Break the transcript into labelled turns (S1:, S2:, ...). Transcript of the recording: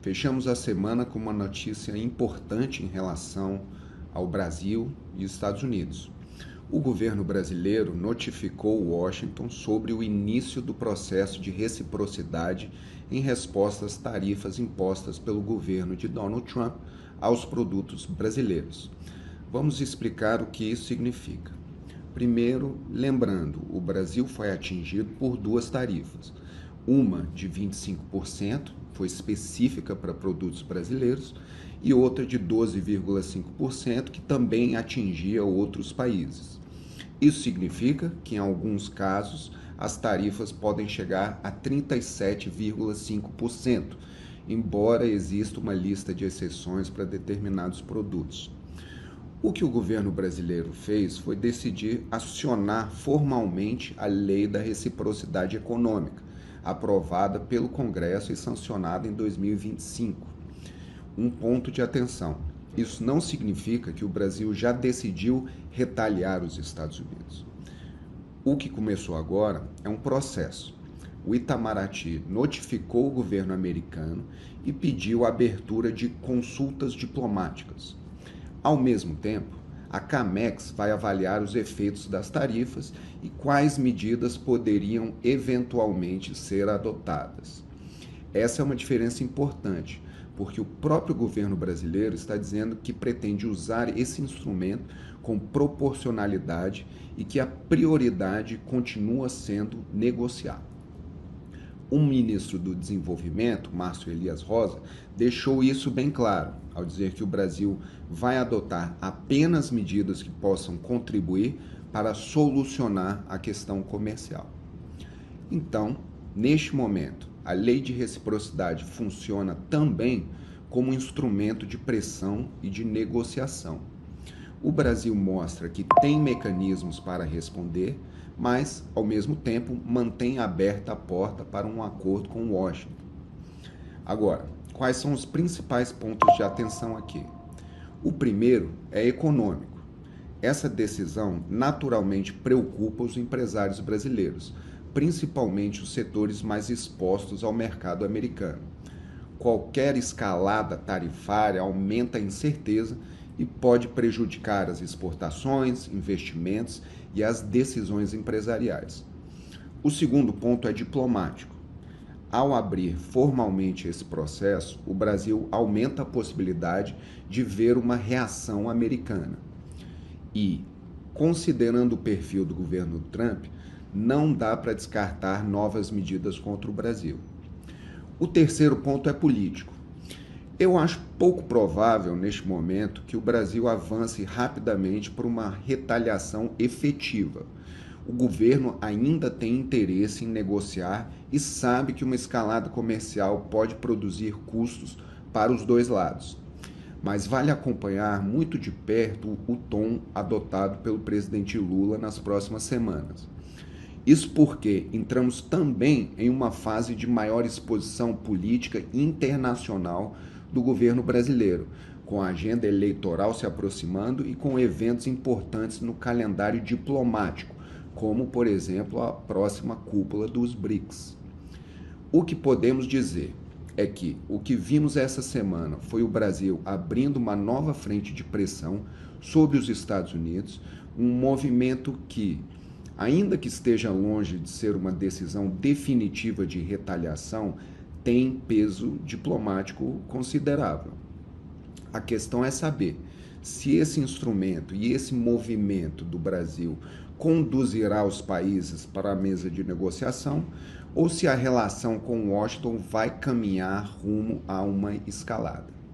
S1: Fechamos a semana com uma notícia importante em relação ao Brasil e Estados Unidos. O governo brasileiro notificou Washington sobre o início do processo de reciprocidade em resposta às tarifas impostas pelo governo de Donald Trump aos produtos brasileiros. Vamos explicar o que isso significa. Primeiro, lembrando, o Brasil foi atingido por duas tarifas. Uma de 25%, foi específica para produtos brasileiros, e outra de 12,5%, que também atingia outros países. Isso significa que, em alguns casos, as tarifas podem chegar a 37,5%, embora exista uma lista de exceções para determinados produtos. O que o governo brasileiro fez foi decidir acionar formalmente a Lei da Reciprocidade Econômica, aprovada pelo Congresso e sancionada em 2025. Um ponto de atenção: isso não significa que o Brasil já decidiu retaliar os Estados Unidos. O que começou agora é um processo. O Itamaraty notificou o governo americano e pediu a abertura de consultas diplomáticas. Ao mesmo tempo, a CAMEX vai avaliar os efeitos das tarifas e quais medidas poderiam eventualmente ser adotadas. Essa é uma diferença importante, porque o próprio governo brasileiro está dizendo que pretende usar esse instrumento com proporcionalidade e que a prioridade continua sendo negociar. O ministro do Desenvolvimento, Márcio Elias Rosa, deixou isso bem claro, ao dizer que o Brasil vai adotar apenas medidas que possam contribuir para solucionar a questão comercial. Então, neste momento, a lei de reciprocidade funciona também como instrumento de pressão e de negociação. O Brasil mostra que tem mecanismos para responder, mas, ao mesmo tempo, mantém aberta a porta para um acordo com Washington. Agora, quais são os principais pontos de atenção aqui? O primeiro é econômico. Essa decisão naturalmente preocupa os empresários brasileiros, principalmente os setores mais expostos ao mercado americano. Qualquer escalada tarifária aumenta a incerteza e pode prejudicar as exportações, investimentos e as decisões empresariais. O segundo ponto é diplomático. Ao abrir formalmente esse processo, o Brasil aumenta a possibilidade de ver uma reação americana. E, considerando o perfil do governo Trump, não dá para descartar novas medidas contra o Brasil. O terceiro ponto é político. Eu acho pouco provável, neste momento, que o Brasil avance rapidamente por uma retaliação efetiva. O governo ainda tem interesse em negociar e sabe que uma escalada comercial pode produzir custos para os dois lados. Mas vale acompanhar muito de perto o tom adotado pelo presidente Lula nas próximas semanas. Isso porque entramos também em uma fase de maior exposição política internacional do governo brasileiro, com a agenda eleitoral se aproximando e com eventos importantes no calendário diplomático, como, por exemplo, a próxima cúpula dos BRICS. O que podemos dizer é que o que vimos essa semana foi o Brasil abrindo uma nova frente de pressão sobre os Estados Unidos, um movimento que, ainda que esteja longe de ser uma decisão definitiva de retaliação, tem peso diplomático considerável. A questão é saber se esse instrumento e esse movimento do Brasil conduzirá os países para a mesa de negociação ou se a relação com Washington vai caminhar rumo a uma escalada.